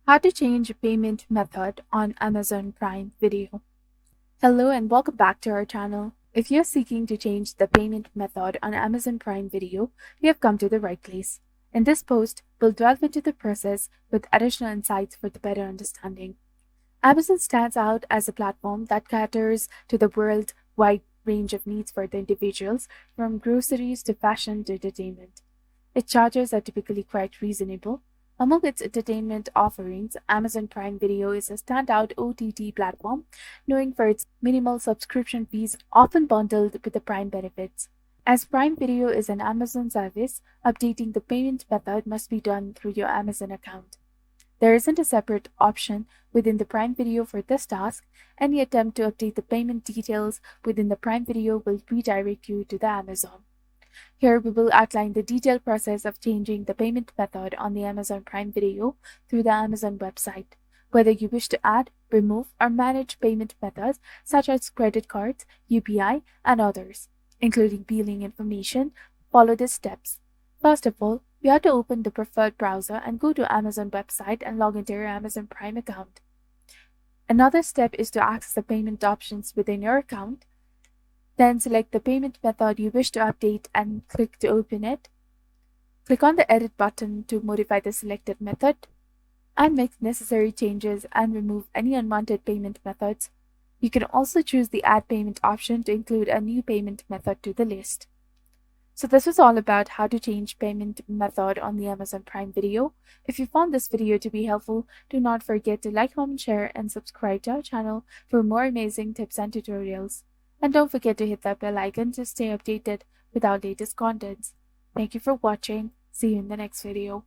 How to change payment method on Amazon Prime Video. Hello and welcome back to our channel. If you're seeking to change the payment method on Amazon Prime Video, you have come to the right place. In this post, we'll delve into the process with additional insights for the better understanding. Amazon stands out as a platform that caters to the worldwide range of needs for the individuals, from groceries to fashion to entertainment. Its charges are typically quite reasonable. Among its entertainment offerings, Amazon Prime Video is a standout OTT platform, known for its minimal subscription fees often bundled with the Prime benefits. As Prime Video is an Amazon service, updating the payment method must be done through your Amazon account. There isn't a separate option within the Prime Video for this task. Any attempt to update the payment details within the Prime Video will redirect you to the Amazon. Here we will outline the detailed process of changing the payment method on the Amazon Prime Video through the Amazon website. Whether you wish to add, remove, or manage payment methods such as credit cards, UPI, and others, including billing information, follow the steps. First of all, you have to open the preferred browser and go to Amazon website and log into your Amazon Prime account. Another step is to access the payment options within your account. Then select the payment method you wish to update and click to open it. Click on the Edit button to modify the selected method and make necessary changes and remove any unwanted payment methods. You can also choose the Add Payment option to include a new payment method to the list. So this was all about how to change payment method on the Amazon Prime Video. If you found this video to be helpful, do not forget to like, comment, share, and subscribe to our channel for more amazing tips and tutorials. And don't forget to hit that bell icon to stay updated with our latest contents. Thank you for watching. See you in the next video.